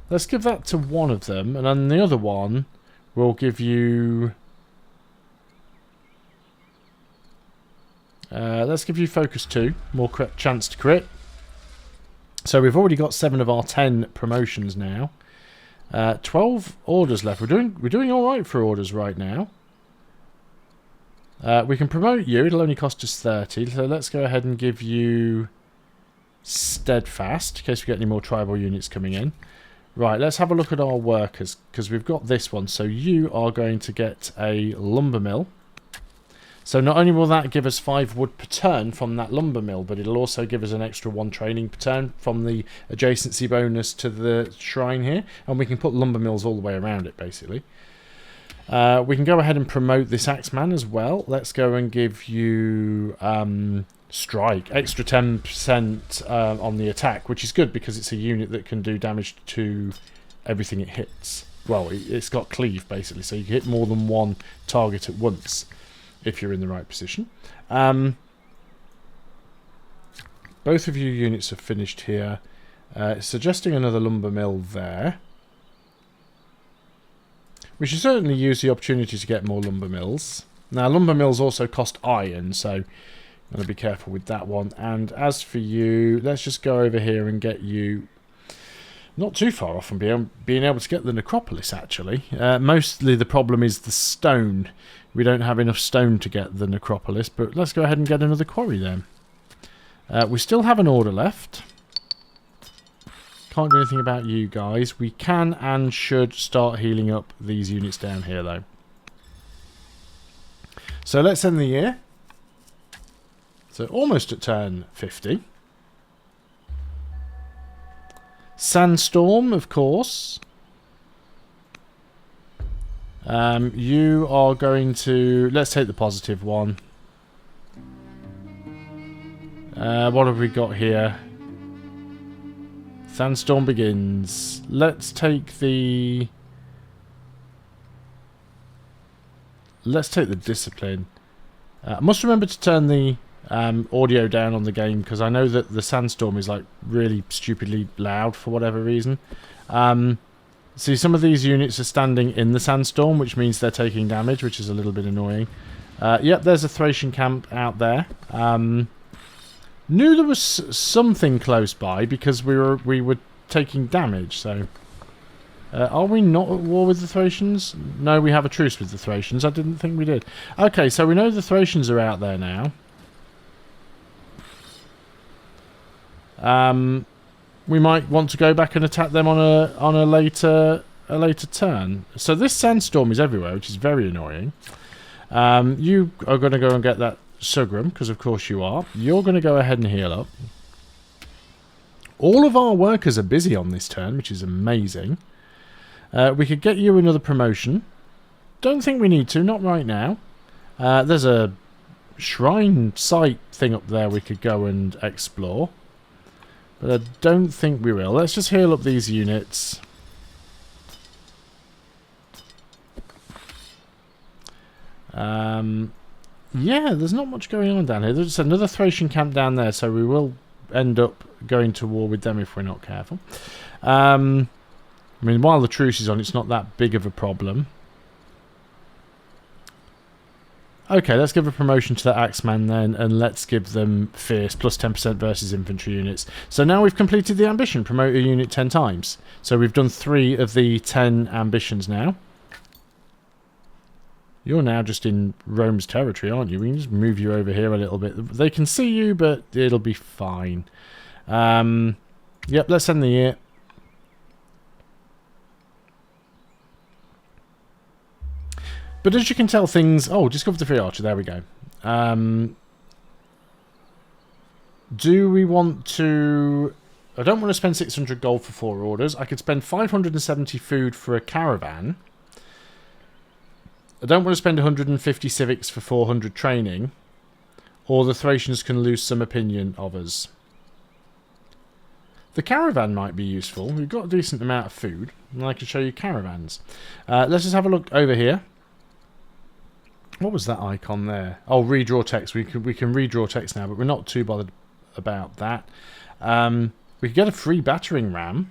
Let's give that to one of them, and on the other one, we'll give you... let's give you focus 2, more chance to crit. So we've already got 7 of our 10 promotions now. 12 orders left. We're doing all right for orders right now. We can promote you. It'll only cost us 30. So let's go ahead and give you steadfast in case we get any more tribal units coming in. Right, let's have a look at our workers because we've got this one. So you are going to get a lumber mill. So not only will that give us 5 wood per turn from that lumber mill, but it'll also give us an extra 1 training per turn from the adjacency bonus to the shrine here. And we can put lumber mills all the way around it, basically. We can go ahead and promote this Axeman as well. Let's go and give you strike, extra 10% on the attack, which is good because it's a unit that can do damage to everything it hits. Well, it's got cleave, basically, so you can hit more than one target at once if you're in the right position. both of your units have finished here. Suggesting another lumber mill there. We should certainly use the opportunity to get more lumber mills. Now, lumber mills also cost iron, so I'm going to be careful with that one. And as for you, let's just go over here and get you not too far off from being able to get the necropolis, actually. Mostly the problem is the stone. We don't have enough stone to get the necropolis, but let's go ahead and get another quarry then. We still have an order left. Can't do anything about you guys. We can and should start healing up these units down here, though. So let's end the year. So almost at turn 50. Sandstorm, of course. You are going to... Let's take the positive one. What have we got here? Sandstorm begins. Let's take the... Let's take the discipline. I must remember to turn the audio down on the game, because I know that the sandstorm is like really stupidly loud for whatever reason. See, some of these units are standing in the sandstorm, which means they're taking damage, which is a little bit annoying. Yep, there's a Thracian camp out there. Knew there was something close by because we were taking damage. So, are we not at war with the Thracians? No, we have a truce with the Thracians. I didn't think we did. Okay, so we know the Thracians are out there now. We might want to go back and attack them on a later turn. So this sandstorm is everywhere, which is very annoying. You are going to go and get that Sugrum, because of course you are. You're going to go ahead and heal up. All of our workers are busy on this turn, which is amazing. We could get you another promotion. Don't think we need to, not right now. There's a shrine site thing up there we could go and explore. But I don't think we will. Let's just heal up these units. Yeah, there's not much going on down here. There's another Thracian camp down there, so we will end up going to war with them if we're not careful. I mean, while the truce is on, it's not that big of a problem. Okay, let's give a promotion to that Axeman then, and let's give them Fierce, plus 10% versus infantry units. So now we've completed the ambition, promote a unit 10 times. So we've done 3 of the 10 ambitions now. You're now just in Rome's territory, aren't you? We can just move you over here a little bit. They can see you, but it'll be fine. Yep, let's end the year. But as you can tell, things... Oh, discover the free archer. There we go. Do we want to... I don't want to spend 600 gold for 4 orders. I could spend 570 food for a caravan. I don't want to spend 150 civics for 400 training. Or the Thracians can lose some opinion of us. The caravan might be useful. We've got a decent amount of food. And I can show you caravans. Let's just have a look over here. What was that icon there? Oh, redraw text. We can redraw text now, but we're not too bothered about that. We could get a free battering ram.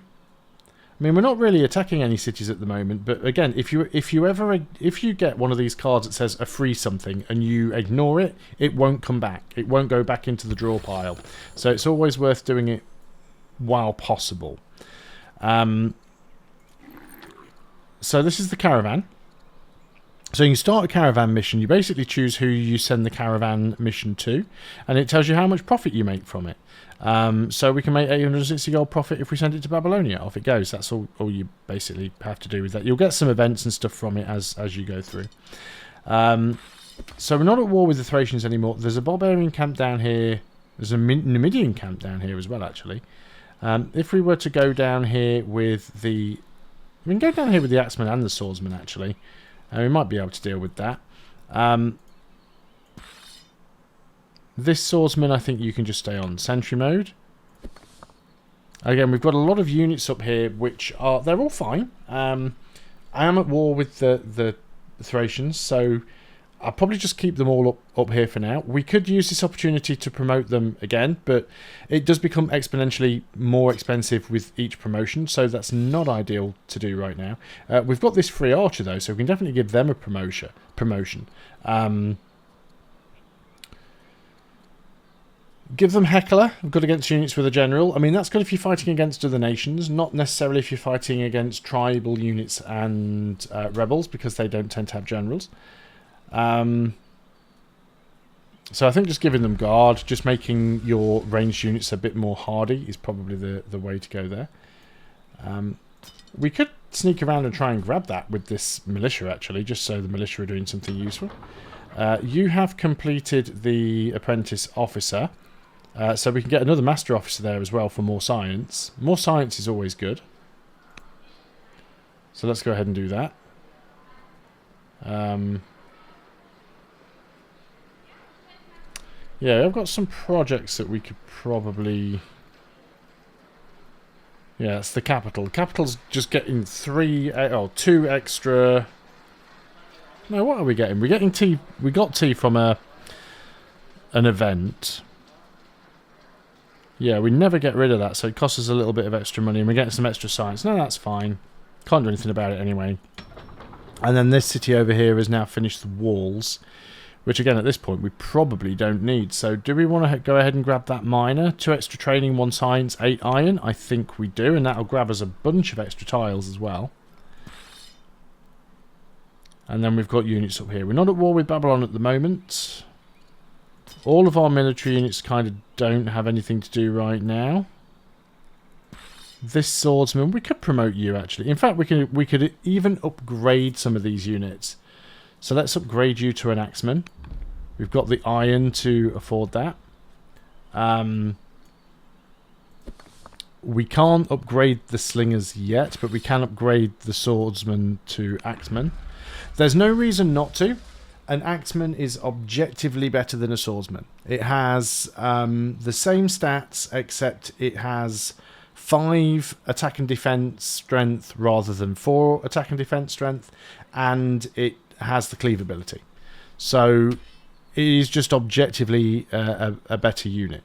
I mean, we're not really attacking any cities at the moment, but again, if you get one of these cards that says a free something and you ignore it, it won't come back. It won't go back into the draw pile. So it's always worth doing it while possible. So this is the caravan. So you can start a caravan mission. You basically choose who you send the caravan mission to, and it tells you how much profit you make from it. So we can make 860 gold profit if we send it to Babylonia. Off it goes. That's all you basically have to do with that. You'll get some events and stuff from it as you go through. So we're not at war with the Thracians anymore. There's a barbarian camp down here. There's a Numidian camp down here as well, actually. If we were to go down here with the... We can go down here with the Axeman and the Swordsman, actually. We might be able to deal with that. This Swordsman, I think you can just stay on sentry mode. Again, we've got a lot of units up here, which are... They're all fine. I am at war with the Thracians, so I'll probably just keep them all up here for now. We could use this opportunity to promote them again, but it does become exponentially more expensive with each promotion, so that's not ideal to do right now. We've got this free archer, though, so we can definitely give them a promotion. Give them Heckler, good against units with a general. I mean, that's good if you're fighting against other nations, not necessarily if you're fighting against tribal units and rebels, because they don't tend to have generals. So I think just giving them guard, just making your ranged units a bit more hardy is probably the way to go there. We could sneak around and try and grab that with this militia, actually, just so the militia are doing something useful. You have completed the apprentice officer, so we can get another master officer there as well for more science. More science is always good. So let's go ahead and do that. Yeah, I've got some projects that we could probably... Yeah, it's the capital. The capital's just getting 2 extra... No, what are we getting? We're getting tea. We got tea from an event. Yeah, we never get rid of that, so it costs us a little bit of extra money, and we're getting some extra science. No, that's fine. Can't do anything about it anyway. And then this city over here has now finished the walls, which again at this point we probably don't need. So do we want to go ahead and grab that miner? 2 extra training, 1 science, 8 iron. I think we do, and that'll grab us a bunch of extra tiles as well. And then we've got units up here. We're not at war with Babylon at the moment. All of our military units kind of don't have anything to do right now. This swordsman, we could promote you actually. In fact, we could even upgrade some of these units. So let's upgrade you to an axeman. We've got the iron to afford that. We can't upgrade the slingers yet, but we can upgrade the swordsman to axeman. There's no reason not to. An axeman is objectively better than a swordsman. It has the same stats, except it has 5 attack and defense strength rather than 4 attack and defense strength, and it has the cleave ability. So it is just objectively a better unit.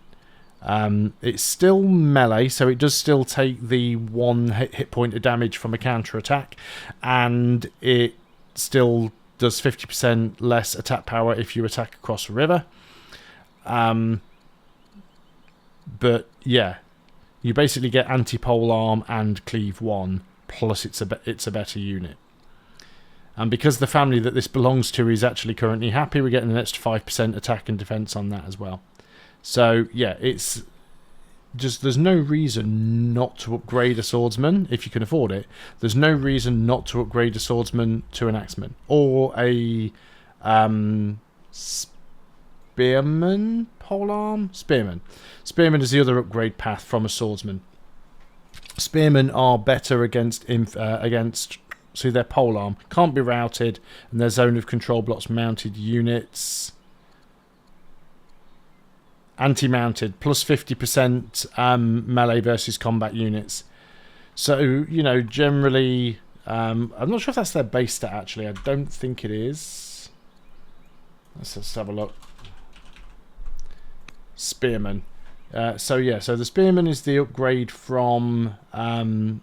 It's still melee, so it does still take the 1 hit point of damage from a counter attack, and it still does 50% less attack power if you attack across a river. But yeah, you basically get anti-pole arm and cleave 1, plus it's a better unit. And because the family that this belongs to is actually currently happy, we're getting an extra 5% attack and defense on that as well. So yeah, it's just, there's no reason not to upgrade a swordsman if you can afford it. There's no reason not to upgrade a swordsman to an axeman or a spearman. Polearm? Spearman is the other upgrade path from a swordsman. Spearmen are better against so their polearm can't be routed, and their zone of control blocks mounted units. Anti-mounted, plus 50% melee versus combat units. So, you know, generally, I'm not sure if that's their base stat, actually. I don't think it is. Let's have a look. Spearman. So, yeah, so the Spearman is the upgrade from the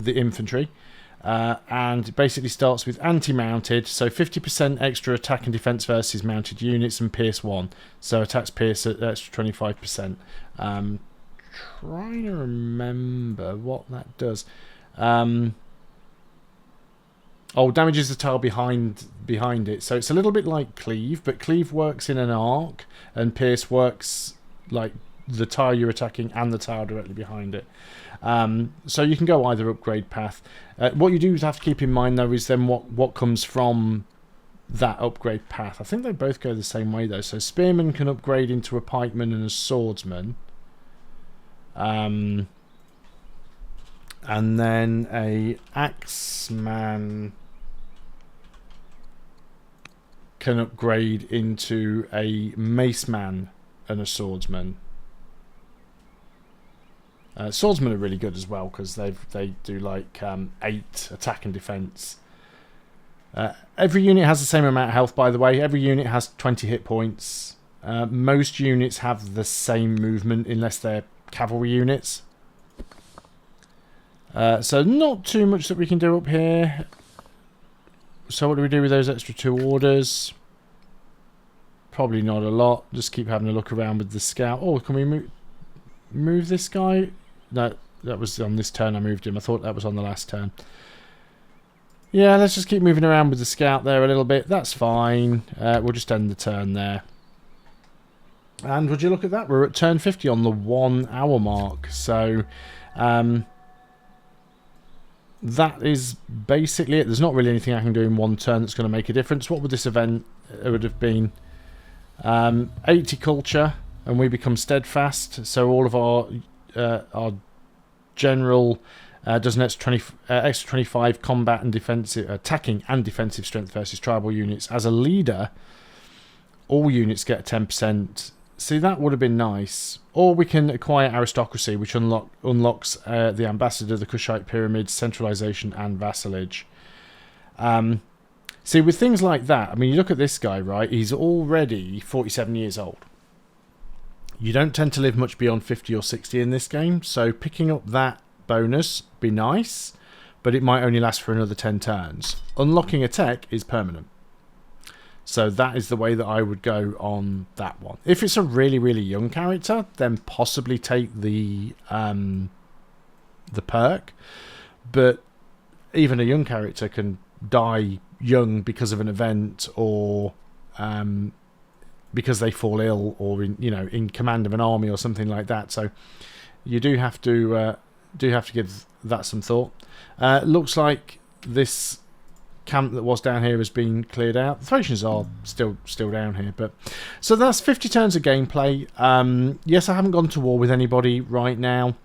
infantry. And it basically starts with anti-mounted, so 50% extra attack and defense versus mounted units, and pierce 1. So attacks pierce at extra 25%. Trying to remember what that does. Oh, damages the tile behind it. So it's a little bit like cleave, but cleave works in an arc, and pierce works like the tile you're attacking and the tile directly behind it. So you can go either upgrade path. What you do have to keep in mind, though, is then what comes from that upgrade path. I think they both go the same way, though. So Spearman can upgrade into a pikeman and a swordsman. And then a axeman can upgrade into a maceman and a swordsman. Swordsmen are really good as well, because they do like 8 attack and defense. Every unit has the same amount of health, by the way. Every unit has 20 hit points. Most units have the same movement unless they're cavalry units. So not too much that we can do up here. So what do we do with those extra 2 orders? Probably not a lot. Just keep having a look around with the scout. Oh, can we move this guy? No, that was on this turn I moved him. I thought that was on the last turn. Yeah, let's just keep moving around with the scout there a little bit. That's fine. We'll just end the turn there. And would you look at that? We're at turn 50 on the 1 hour mark. So that is basically it. There's not really anything I can do in 1 turn that's going to make a difference. What would this event would have been? 80 culture, and we become steadfast. So all of our general does an extra 25 combat and defensive, attacking and defensive strength versus tribal units. As a leader, all units get 10%. See, that would have been nice. Or we can acquire aristocracy, which unlocks the ambassador, the Kushite pyramids, centralization, and vassalage. See, with things like that, I mean, you look at this guy, right? He's already 47 years old. You don't tend to live much beyond 50 or 60 in this game, so picking up that bonus be nice, but it might only last for another 10 turns. Unlocking a tech is permanent. So that is the way that I would go on that one. If it's a really, really young character, then possibly take the perk. But even a young character can die young because of an event, or because they fall ill, or in command of an army or something like that. So you do have to give that some thought. Looks like this camp that was down here has been cleared out. The Thracians are still down here, but so that's 50 turns of gameplay. Yes, I haven't gone to war with anybody right now.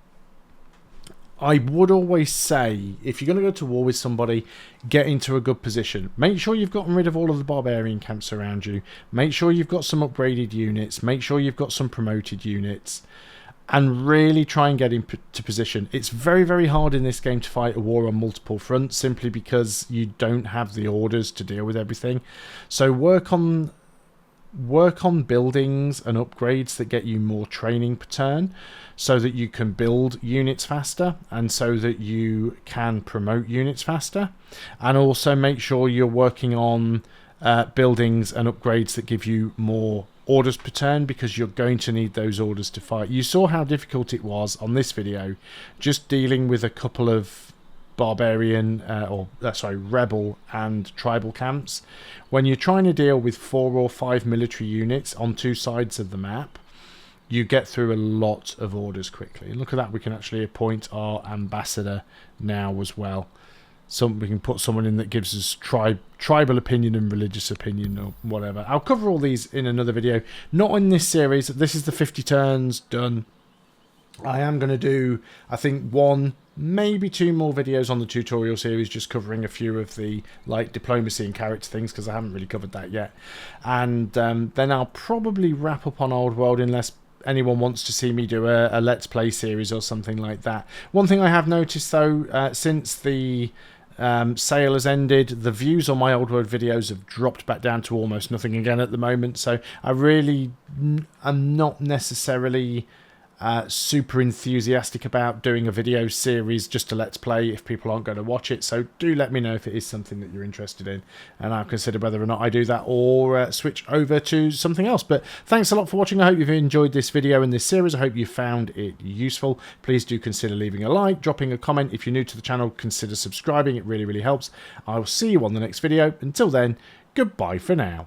I would always say, if you're going to go to war with somebody, get into a good position. Make sure you've gotten rid of all of the barbarian camps around you. Make sure you've got some upgraded units. Make sure you've got some promoted units. And really try and get into position. It's very, very hard in this game to fight a war on multiple fronts, simply because you don't have the orders to deal with everything. So work on buildings and upgrades that get you more training per turn, so that you can build units faster, and so that you can promote units faster. And also make sure you're working on buildings and upgrades that give you more orders per turn, because you're going to need those orders to fight. You saw how difficult it was on this video just dealing with a couple of barbarian rebel and tribal camps. When you're trying to deal with 4 or 5 military units on 2 sides of the map, you get through a lot of orders quickly. Look at that, we can actually appoint our ambassador now as well. We can put someone in that gives us tribal opinion and religious opinion, or whatever. I'll cover all these in another video. Not in this series. This is the 50 turns done. I am going to do, I think, 1, maybe 2 more videos on the tutorial series, just covering a few of the diplomacy and character things, because I haven't really covered that yet. And then I'll probably wrap up on Old World, unless anyone wants to see me do a Let's Play series or something like that. One thing I have noticed, though, since the sale has ended, the views on my Old World videos have dropped back down to almost nothing again at the moment. So I really am not necessarily super enthusiastic about doing a video series just to Let's Play if people aren't going to watch it. So do let me know if it is something that you're interested in, and I'll consider whether or not I do that, or switch over to something else. But thanks a lot for watching. I hope you've enjoyed this video and this series. I hope you found it useful. Please do consider leaving a like, dropping a comment. If you're new to the channel, consider subscribing. It really, really helps. I will see you on the next video. Until then, goodbye for now.